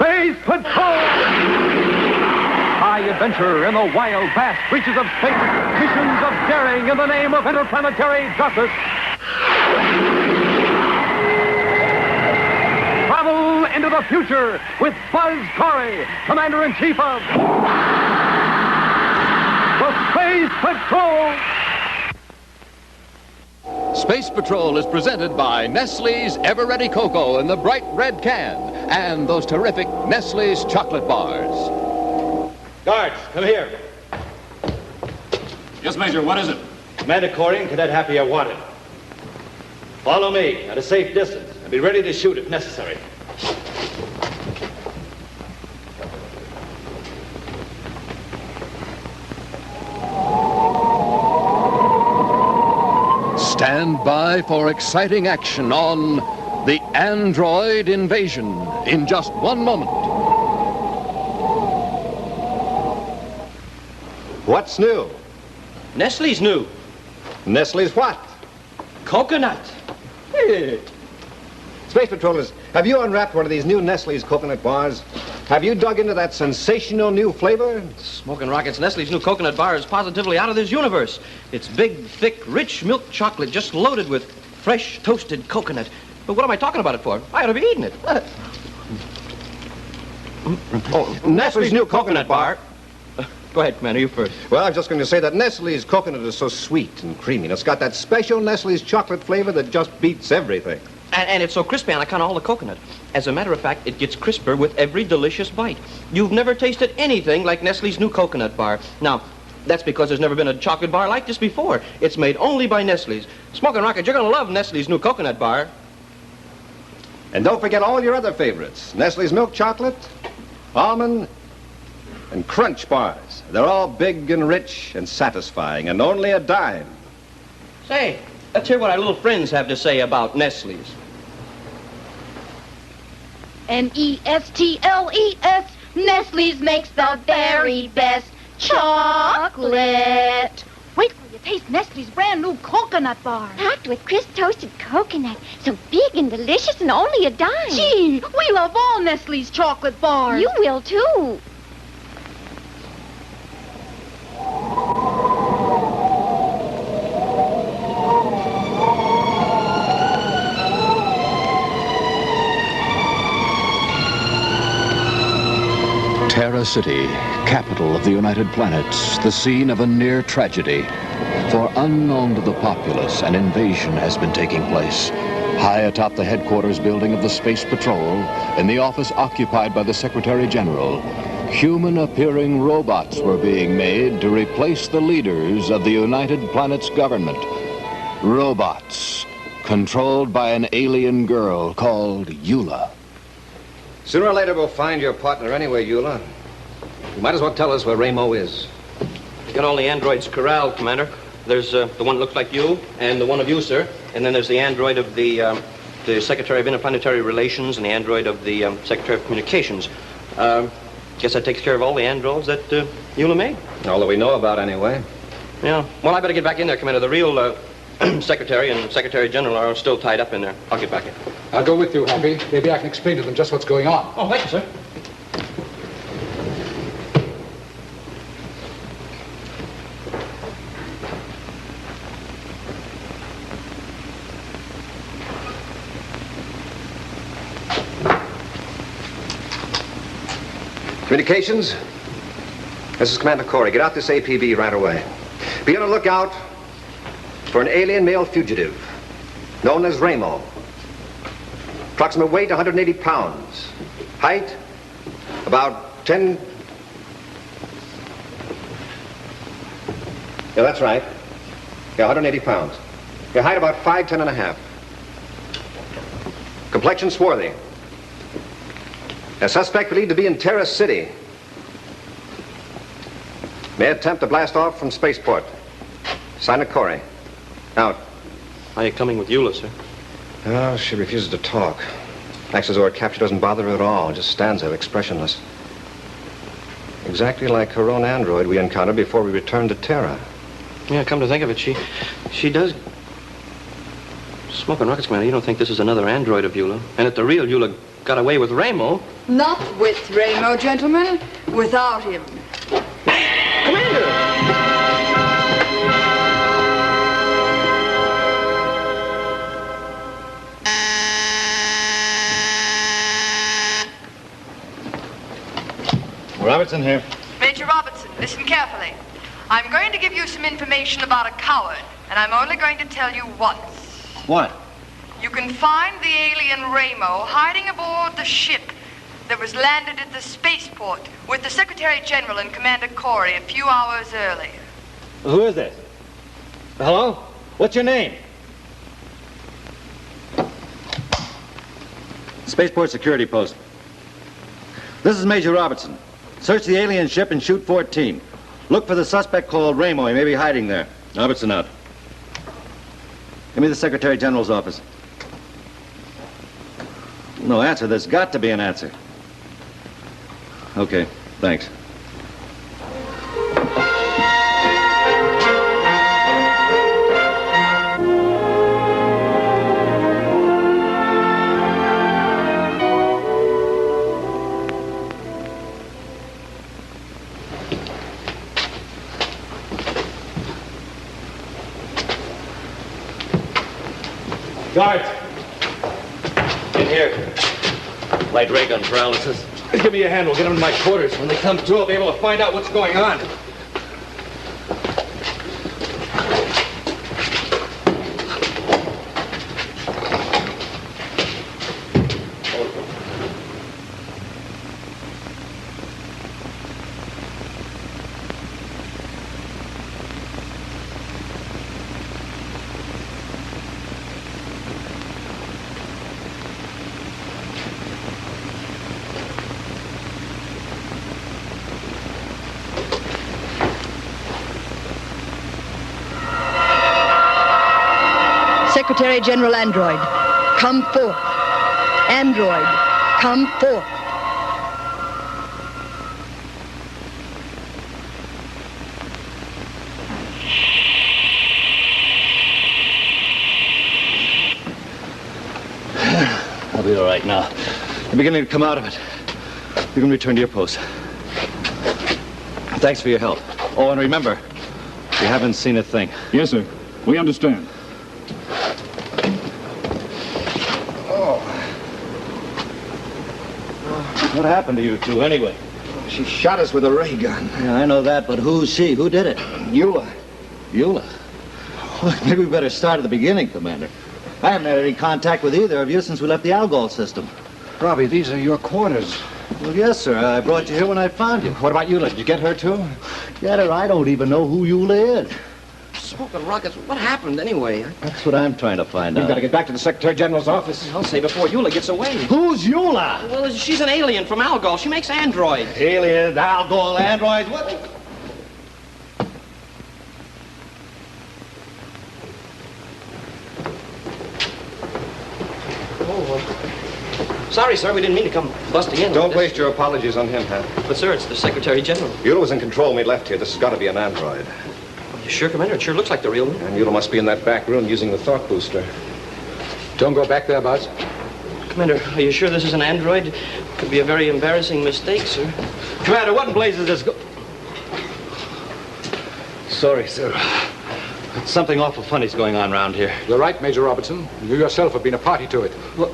Space Patrol! High adventure in the wild, vast reaches of space. Missions of daring in the name of interplanetary justice. Travel into the future with Buzz Corey, Commander-in-Chief of the Space Patrol. Space Patrol is presented by Nestle's Ever-Ready Cocoa in the bright red can and those terrific Nestle's chocolate bars. Guards, come here. Yes, Major, what is it? Commander Corey and Cadet Happy are wanted. Follow me at a safe distance and be ready to shoot if necessary. Stand by for exciting action on the Android Invasion in just 1 moment. What's new? Nestle's new. Nestle's what? Coconut. Space Patrollers, have you unwrapped one of these new Nestle's coconut bars? Have you dug into that sensational new flavor? Smoking Rockets, Nestle's new coconut bar is positively out of this universe. It's big, thick, rich milk chocolate just loaded with fresh, toasted coconut. But what am I talking about it for? I ought to be eating it. Nestle's new coconut bar. Go ahead, Commander, you first. Well, I was just going to say that Nestle's coconut is so sweet and creamy. And it's got that special Nestle's chocolate flavor that just beats everything. And it's so crispy on account of all the coconut. As a matter of fact, it gets crisper with every delicious bite. You've never tasted anything like Nestle's new coconut bar. Now, that's because there's never been a chocolate bar like this before. It's made only by Nestle's. Smoking Rocket, you're going to love Nestle's new coconut bar. And don't forget all your other favorites. Nestle's milk chocolate, almond, and crunch bars. They're all big and rich and satisfying and only a dime. Say, let's hear what our little friends have to say about Nestle's. Nestles, Nestle's makes the very best chocolate. Wait till you taste Nestle's brand new coconut bar. Packed with crisp toasted coconut. So big and delicious and only a dime. Gee, we love all Nestle's chocolate bars. You will, too. Terra City, capital of the United Planets, the scene of a near tragedy. For unknown to the populace, an invasion has been taking place. High atop the headquarters building of the Space Patrol, in the office occupied by the Secretary General, human-appearing robots were being made to replace the leaders of the United Planets government. Robots, controlled by an alien girl called Eula. Sooner or later, we'll find your partner anyway, Eula. You might as well tell us where Ramo is. You got all the androids corralled, Commander. There's the one that looks like you, and the one of you, sir. And then there's the android of the Secretary of Interplanetary Relations and the android of the Secretary of Communications. Guess that takes care of all the androids that Eula made. All that we know about, anyway. Yeah. Well, I better get back in there, Commander. The real Secretary and Secretary General are still tied up in there. I'll get back in. I'll go with you, Happy. Maybe I can explain to them just what's going on. Oh, thank you, sir. Communications? This is Commander Corey. Get out this APB right away. Be on the lookout for an alien male fugitive known as Ramo. Approximate weight, 180 pounds. Height, about 10... Yeah, that's right. Yeah, 180 pounds. Your height, about 5'10" and a half. Complexion, swarthy. A suspect believed to be in Terra City. May attempt to blast off from spaceport. Sign Corey. Out. Are you coming with Eula, sir? Oh, she refuses to talk. Acts as though her capture doesn't bother her at all. Just stands there, expressionless. Exactly like her own android we encountered before we returned to Terra. Yeah, come to think of it, she does... Smoking Rockets, Commander, you don't think this is another android of Eula? And that the real Eula got away with Ramo. Not with Ramo, gentlemen. Without him. Commander! Robertson here. Major Robertson, listen carefully. I'm going to give you some information about a coward, and I'm only going to tell you once. What? You can find the alien Ramo hiding aboard the ship that was landed at the spaceport with the Secretary General and Commander Corey a few hours earlier. Who is this? Hello? What's your name? Spaceport Security Post. This is Major Robertson. Search the alien ship and shoot 14. Look for the suspect called Ramo. He may be hiding there. Robertson out. Give me the Secretary General's office. No answer. There's got to be an answer. Okay, thanks. Guards! In here. Light ray gun paralysis. Give me a hand. We'll get them to my quarters. When they come to, I'll be able to find out what's going on. Secretary General Android, come forth. Android, come forth. I'll be all right now. You're beginning to come out of it. You can return to your post. Thanks for your help. Oh, and remember, you haven't seen a thing. Yes, sir. We understand. What happened to you two, anyway? She shot us with a ray gun. Yeah, I know that, but who's she? Who did it? Eula. Eula? Look, maybe we better start at the beginning, Commander. I haven't had any contact with either of you since we left the Algol system. Robbie, these are your quarters. Well, yes, sir. I brought you here when I found you. What about Eula? Did you get her, too? Get her? I don't even know who Eula is. Smoking rockets. What happened anyway? That's what I'm trying to find We've out. got to get back to the Secretary General's office. I'll say before Eula gets away. Who's Eula? Well, she's an alien from Algol. She makes androids. Aliens, Algol, androids, what? Sorry, sir, we didn't mean to come busting in. Don't waste your apologies on him, Pat. But, sir, it's the Secretary General. Eula was in control when we left here. This has got to be an android. You sure, Commander? It sure looks like the real one. And Eula must be in that back room using the thought booster. Don't go back there, Buzz. Commander, are you sure this is an android? Could be a very embarrassing mistake, sir. Commander, what in blazes is Sorry, sir. Something awful funny's going on around here. You're right, Major Robertson. You yourself have been a party to it. What?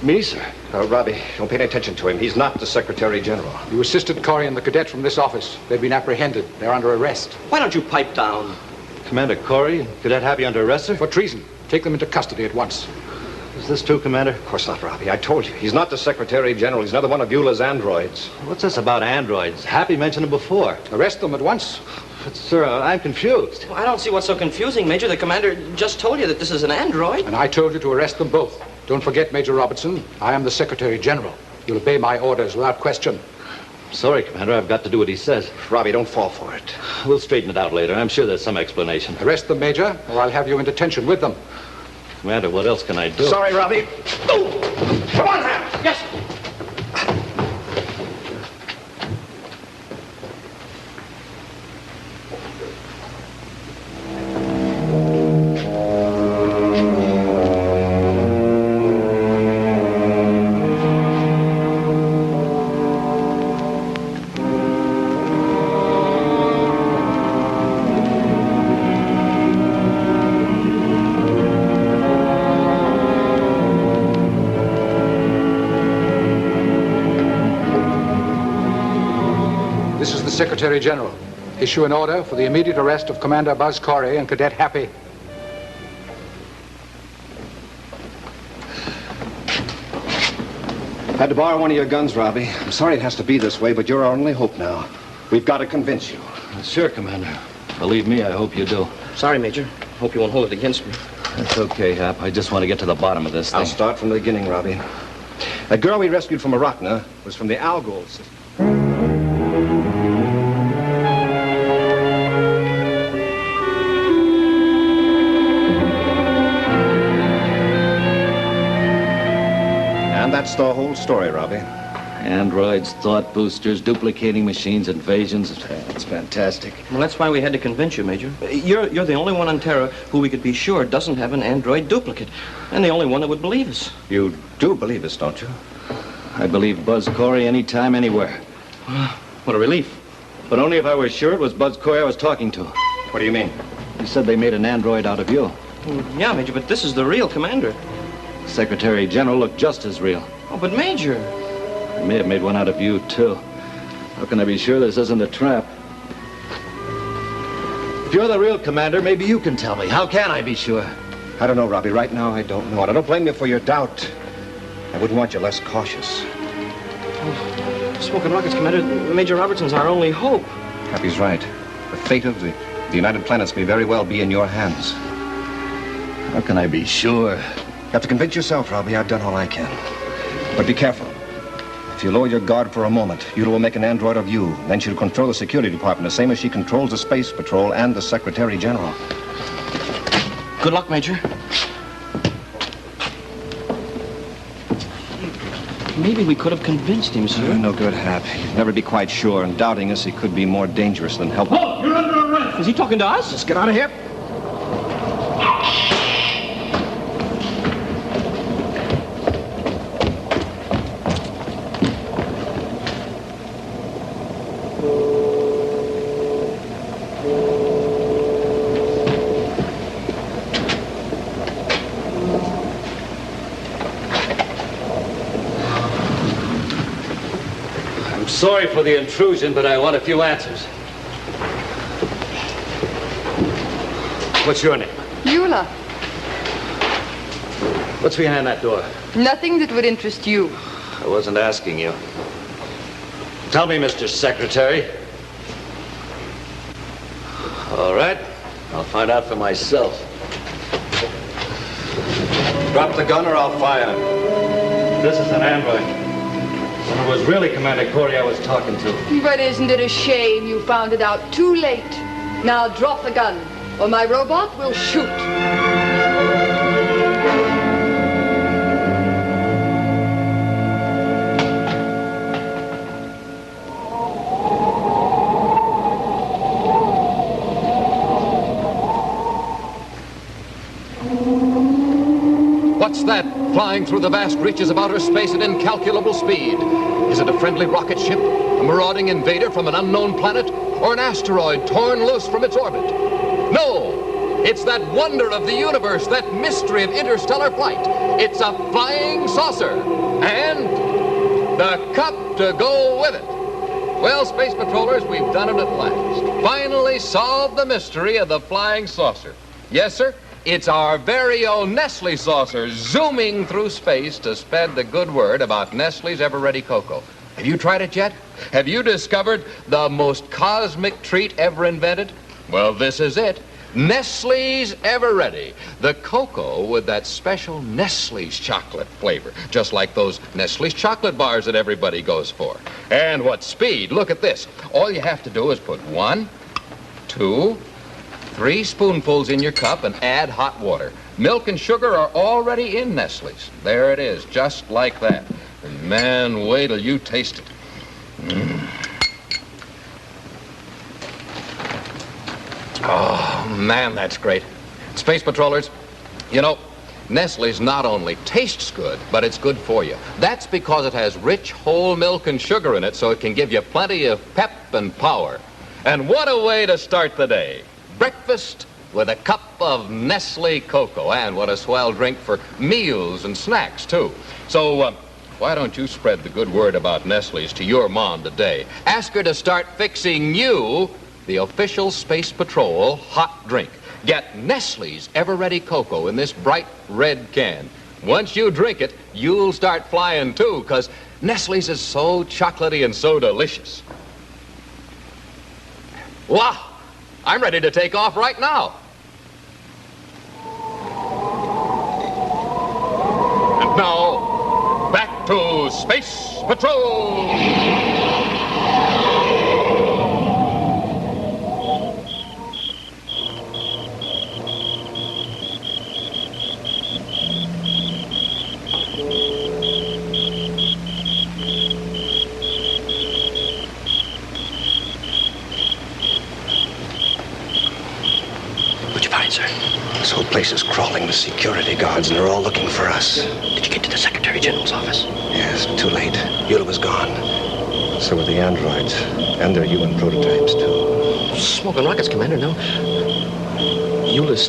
Me, sir? Robbie, don't pay any attention to him. He's not the Secretary General. You assisted Corey and the cadet from this office. They've been apprehended. They're under arrest. Why don't you pipe down? Commander Corey and Cadet Happy under arrest, sir? For treason. Take them into custody at once. Is this true, Commander? Of course not, Robbie. I told you. He's not the Secretary General. He's another one of Eula's androids. What's this about androids? Happy mentioned them before. Arrest them at once. But, sir, I'm confused. Well, I don't see what's so confusing, Major. The commander just told you that this is an android. And I told you to arrest them both. Don't forget, Major Robertson, I am the Secretary General. You'll obey my orders without question. Sorry, Commander, I've got to do what he says. Robbie, don't fall for it. We'll straighten it out later. I'm sure there's some explanation. Arrest them, Major, or I'll have you in detention with them. Commander, what else can I do? Sorry, Robbie. Oh! Come on, Ham! Yes. Secretary General, issue an order for the immediate arrest of Commander Buzz Corey and Cadet Happy. Had to borrow one of your guns, Robbie. I'm sorry it has to be this way, but you're our only hope now. We've got to convince you. Sure, Commander. Believe me, I hope you do. Sorry, Major. Hope you won't hold it against me. That's okay, Hap. I just want to get to the bottom of this thing. I'll start from the beginning, Robbie. That girl we rescued from Arachna was from the Algol system. And that's the whole story, Robbie. Androids, thought boosters, duplicating machines, invasions. It's fantastic. Well, that's why we had to convince you, Major. You're the only one on Terra who we could be sure doesn't have an android duplicate. And the only one that would believe us. You do believe us, don't you? I believe Buzz Corey anytime, anywhere. What a relief. But only if I was sure it was Buzz Corey I was talking to. What do you mean? You said they made an android out of you. Yeah, Major, but this is the real commander. Secretary General looked just as real. Oh, but Major... I may have made one out of you, too. How can I be sure this isn't a trap? If you're the real commander, maybe you can tell me. How can I be sure? I don't know, Robbie. Right now, I don't know. And I don't blame you for your doubt. I wouldn't want you less cautious. Smoking rockets, Commander. Major Robertson's our only hope. Happy's right. The fate of the United Planets may very well be in your hands. How can I be sure? You have to convince yourself, Robbie. I've done all I can. But be careful. If you lower your guard for a moment, Yuta will make an android of you. Then she'll control the security department, the same as she controls the Space Patrol and the Secretary General. Good luck, Major. Maybe we could have convinced him, sir. No good, Hap. You'd never be quite sure, and doubting us, he could be more dangerous than helpful. Oh, you're under arrest! Is he talking to us? Let's get out of here. Sorry for the intrusion, but I want a few answers. What's your name? Eula. What's behind that door? Nothing that would interest you. I wasn't asking you. Tell me, Mr. Secretary. All right. I'll find out for myself. Drop the gun or I'll fire. This is an android. It was really Commander Corey I was talking to. But isn't it a shame you found it out too late? Now drop the gun, or my robot will shoot. What's that flying through the vast reaches of outer space at incalculable speed? Is it a friendly rocket ship, a marauding invader from an unknown planet, or an asteroid torn loose from its orbit? No! It's that wonder of the universe, that mystery of interstellar flight. It's a flying saucer. And the cup to go with it. Well, Space Patrollers, we've done it at last. Finally solved the mystery of the flying saucer. Yes, sir? It's our very own Nestle saucer zooming through space to spread the good word about Nestle's Ever-Ready Cocoa. Have you tried it yet? Have you discovered the most cosmic treat ever invented? Well, this is it. Nestle's Ever-Ready. The cocoa with that special Nestle's chocolate flavor, just like those Nestle's chocolate bars that everybody goes for. And what speed. Look at this. All you have to do is put 1, 2, 3 spoonfuls in your cup and add hot water. Milk and sugar are already in Nestle's. There it is, just like that. And man, wait till you taste it. Oh, man, that's great. Space Patrollers, you know, Nestle's not only tastes good, but it's good for you. That's because it has rich whole milk and sugar in it, so it can give you plenty of pep and power. And what a way to start the day. Breakfast with a cup of Nestle cocoa, and what a swell drink for meals and snacks, too. So, why don't you spread the good word about Nestle's to your mom today? Ask her to start fixing you the official Space Patrol hot drink. Get Nestle's Ever-Ready Cocoa in this bright red can. Once you drink it, you'll start flying too, because Nestle's is so chocolatey and so delicious. Wow! I'm ready to take off right now. And now, back to Space Patrol! Sir. This whole place is crawling with security guards, and they're all looking for us. Did you get to the Secretary General's office? Yes, too late. Eula was gone. So were the androids. And their UN prototypes, too. Smoking rockets, Commander, no. Eula's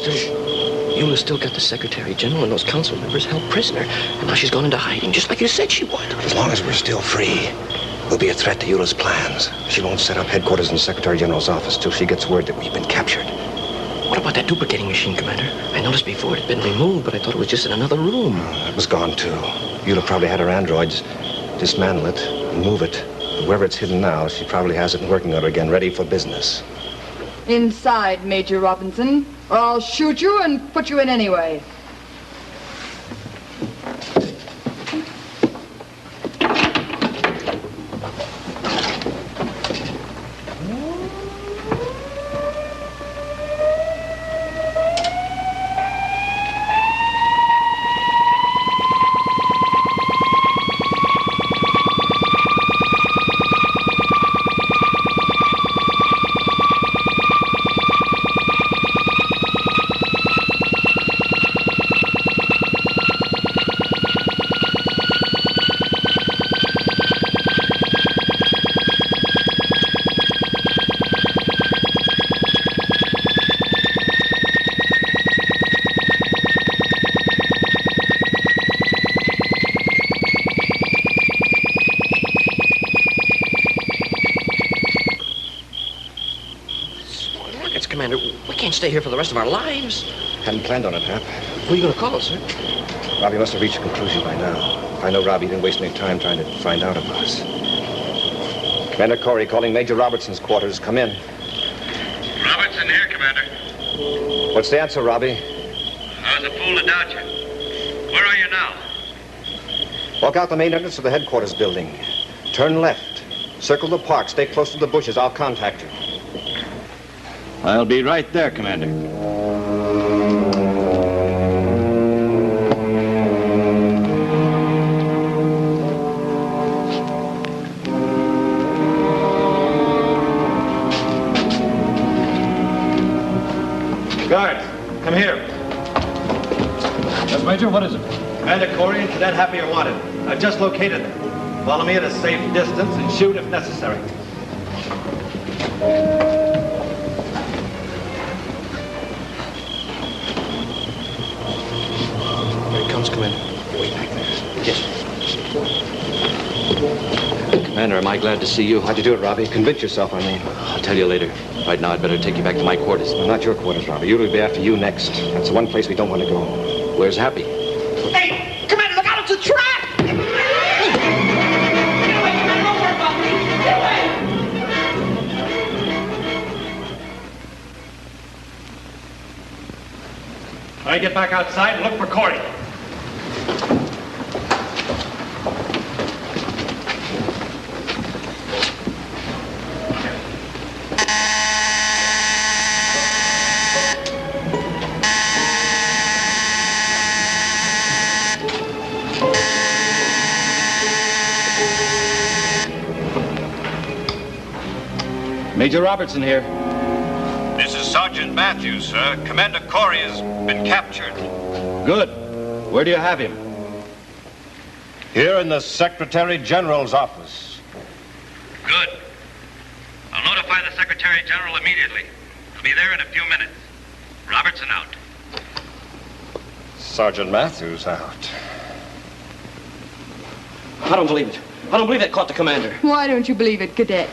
still got the Secretary General and those council members held prisoner. And now she's gone into hiding, just like you said she would. As long as we're still free, we'll be a threat to Eula's plans. She won't set up headquarters in the Secretary General's office till she gets word that we've been captured. What about that duplicating machine, Commander? I noticed before it had been removed, but I thought it was just in another room. It was gone, too. Eula probably had her androids dismantle it and move it. But wherever it's hidden now, she probably has it in working order again, ready for business. Inside, Major Robinson, or I'll shoot you and put you in anyway. Commander, we can't stay here for the rest of our lives. Hadn't planned on it, Hap. Who are you going to call, sir? Robbie must have reached a conclusion by now. If I know Robbie didn't waste any time trying to find out about us. Commander Corey calling Major Robertson's quarters. Come in. Robertson here, Commander. What's the answer, Robbie? I was a fool to doubt you. Where are you now? Walk out the main entrance of the headquarters building. Turn left. Circle the park. Stay close to the bushes. I'll contact you. I'll be right there, Commander. Guards, come here. Yes, Major, what is it? Commander Corey and Cadet Happy are wanted. I've just located them. Follow me at a safe distance and shoot if necessary. Here he comes, Commander. Way back there. Yes. Commander, am I glad to see you? How'd you do it, Robbie? Convince yourself, I mean. I'll tell you later. Right now, I'd better take you back to my quarters. No, not your quarters, Robbie. You'll be after you next. That's the one place we don't want to go. Where's Happy? Hey, Commander, look out! It's a trap! Get away, Commander! Don't worry about me! Get away! All right, get back outside and look for Corey. Major Robertson here. This is Sergeant Matthews, sir. Commander Corey has been captured. Good. Where do you have him? Here in the Secretary General's office. Good. I'll notify the Secretary General immediately. I'll be there in a few minutes. Robertson out. Sergeant Matthews out. I don't believe it. I don't believe that caught the commander. Why don't you believe it, Cadet?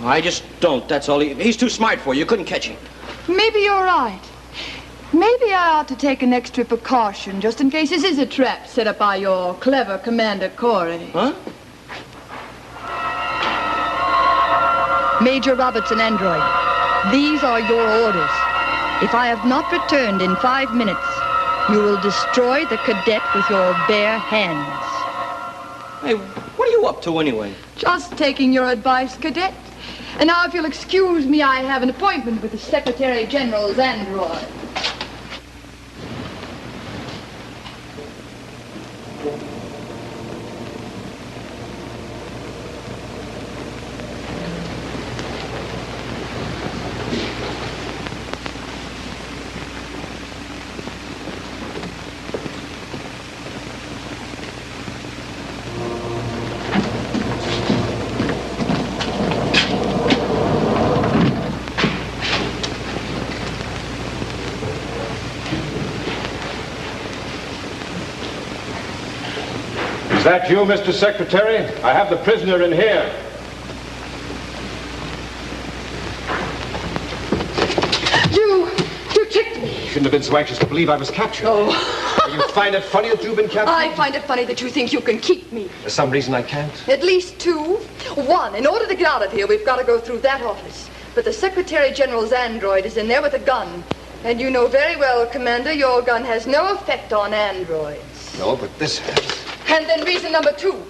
I just don't, that's all. He's too smart for you. You couldn't catch him. Maybe you're right. Maybe I ought to take an extra precaution, just in case this is a trap set up by your clever Commander Corey. Huh? Major Robertson, android. These are your orders. If I have not returned in 5 minutes, you will destroy the cadet with your bare hands. Hey, what are you up to anyway? Just taking your advice, Cadet. And now, if you'll excuse me, I have an appointment with the Secretary General's android. Is that you, Mr. Secretary? I have the prisoner in here. You tricked me. You shouldn't have been so anxious to believe I was captured. Oh. You find it funny that you've been captured? I find it funny that you think you can keep me. There's some reason I can't. At least two. One, in order to get out of here, we've got to go through that office. But the Secretary General's android is in there with a gun. And you know very well, Commander, your gun has no effect on androids. No, but this has. And then reason number two.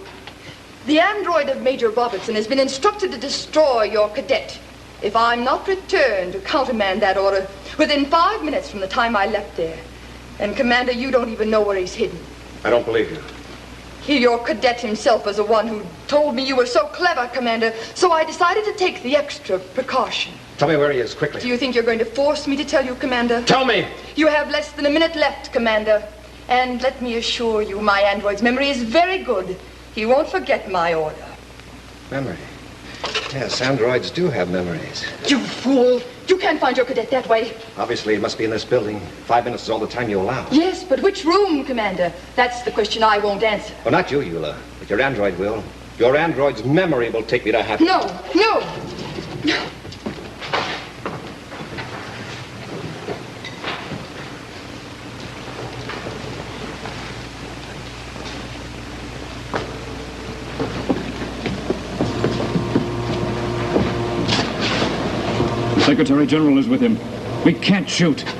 The android of Major Robertson has been instructed to destroy your cadet. If I'm not returned to countermand that order within 5 minutes from the time I left there. And, Commander, you don't even know where he's hidden. I don't believe you. Your cadet himself was the one who told me you were so clever, Commander, so I decided to take the extra precaution. Tell me where he is, quickly. Do you think you're going to force me to tell you, Commander? Tell me! You have less than a minute left, Commander. And let me assure you, my android's memory is very good. He won't forget my order. Memory? Yes, androids do have memories. You fool! You can't find your cadet that way. Obviously, it must be in this building. 5 minutes is all the time you allow. Yes, but which room, Commander? That's the question I won't answer. Well, not you, Eula, but your android will. Your android's memory will take me to happy. No. The Secretary General is with him. We can't shoot. What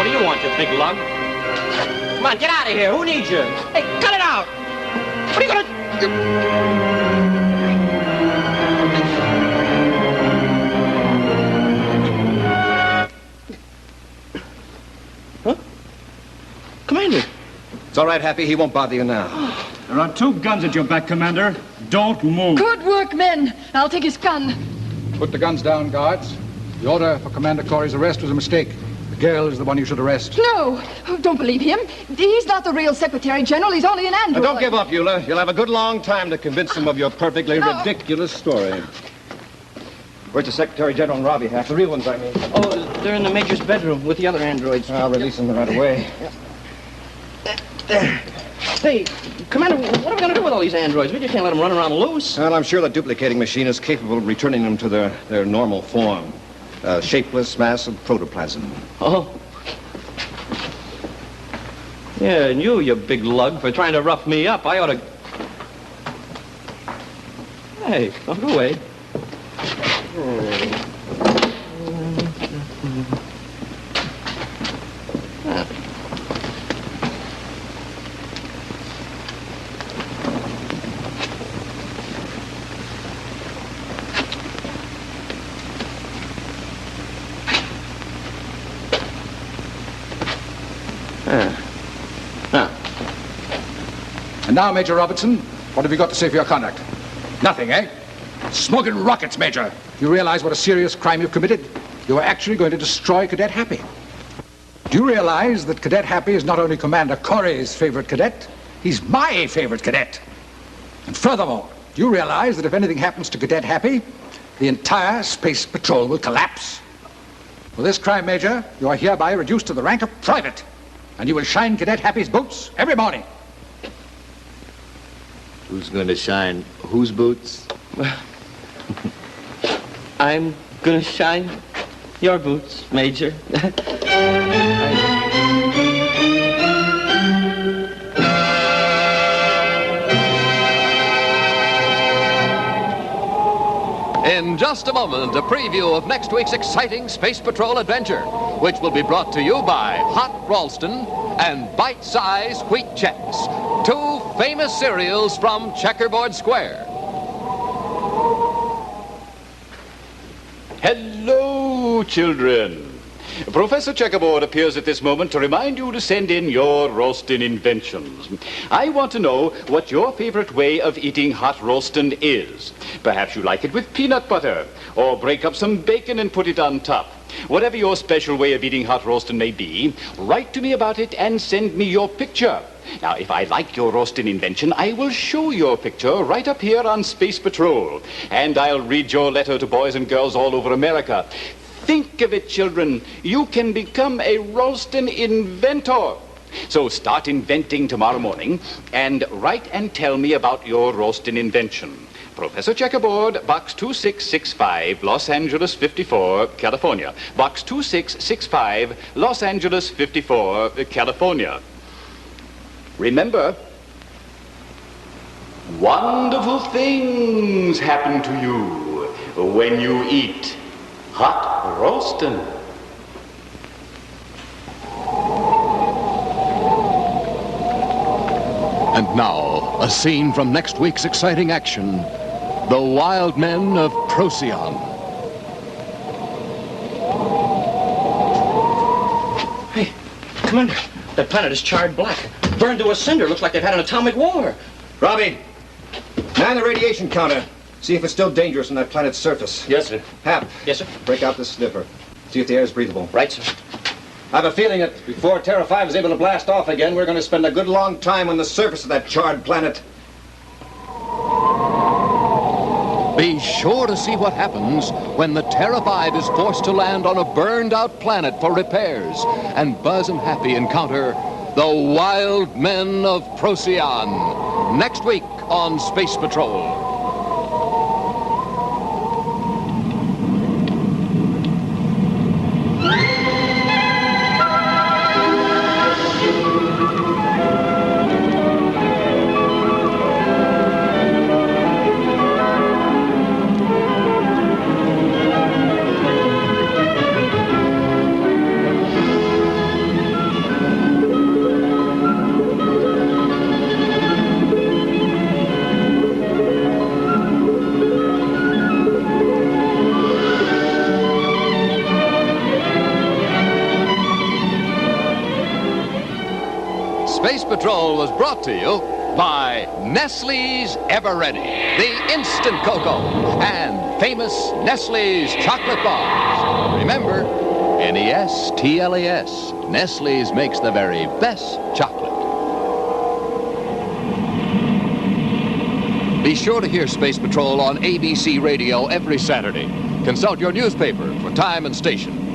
do you want, you big lug? Come on, get out of here. Who needs you? Hey, cut it out. What are you gonna... Commander. It's all right, Happy. He won't bother you now. There are 2 guns at your back, Commander. Don't move. Good work, men. I'll take his gun. Put the guns down, guards. The order for Commander Corey's arrest was a mistake. The girl is the one you should arrest. No, don't believe him. He's not the real Secretary General. He's only an android. Now, don't give up, Eula. You'll have a good long time to convince him of your perfectly ridiculous story. Where's the Secretary General and Robbie, Half? The real ones, I mean. Oh, they're in the Major's bedroom with the other androids. I'll release them right away. Hey, Commander, what are we going to do with all these androids? We just can't let them run around loose. Well, I'm sure the duplicating machine is capable of returning them to their normal form. A shapeless mass of protoplasm. Oh. Yeah, and you big lug, for trying to rough me up. I ought to... Hey, don't go away. And now, Major Robertson, what have you got to say for your conduct? Nothing, eh? Smoking rockets, Major. You realize what a serious crime you've committed? You're actually going to destroy Cadet Happy. Do you realize that Cadet Happy is not only Commander Corey's favorite cadet, he's my favorite cadet. And furthermore, Do you realize that if anything happens to Cadet Happy, the entire Space Patrol will collapse? For this crime, Major, you are hereby reduced to the rank of private, and you will shine Cadet Happy's boots every morning. Who's going to shine whose boots? I'm gonna shine your boots, Major. In just a moment, a preview of next week's exciting Space Patrol adventure, which will be brought to you by Hot Ralston and Bite-Size Wheat Chex, two famous cereals from Checkerboard Square. Hello, children. Professor Checkerboard appears at this moment to remind you to send in your Ralston inventions. I want to know what your favorite way of eating hot Ralston is. Perhaps you like it with peanut butter, or break up some bacon and put it on top. Whatever your special way of eating hot Ralston may be, write to me about it and send me your picture. Now, if I like your Ralston invention, I will show your picture right up here on Space Patrol. And I'll read your letter to boys and girls all over America. Think of it, children. You can become a Ralston inventor. So start inventing tomorrow morning and write and tell me about your Ralston invention. Professor Checkerboard, Box 2665, Los Angeles 54, California. Box 2665, Los Angeles 54, California. Remember, wonderful things happen to you when you eat hot Ralston. And now, a scene from next week's exciting action, The Wild Men of Procyon. Hey, Commander, that planet is charred black. Burned to a cinder. Looks like they've had an atomic war. Robbie, man the radiation counter. See if it's still dangerous on that planet's surface. Yes, sir. Hap. Yes, sir. Break out this sniffer. See if the air is breathable. Right, sir. I have a feeling that before Terra 5 is able to blast off again, we're going to spend a good long time on the surface of that charred planet. Be sure to see what happens when the Terra 5 is forced to land on a burned-out planet for repairs, and Buzz and Happy encounter the Wild Men of Procyon next week on Space Patrol. Space Patrol was brought to you by Nestle's Ever Ready, the instant cocoa, and famous Nestle's chocolate bars. Remember, Nestles. Nestle's makes the very best chocolate. Be sure to hear Space Patrol on ABC Radio every Saturday. Consult your newspaper for time and station.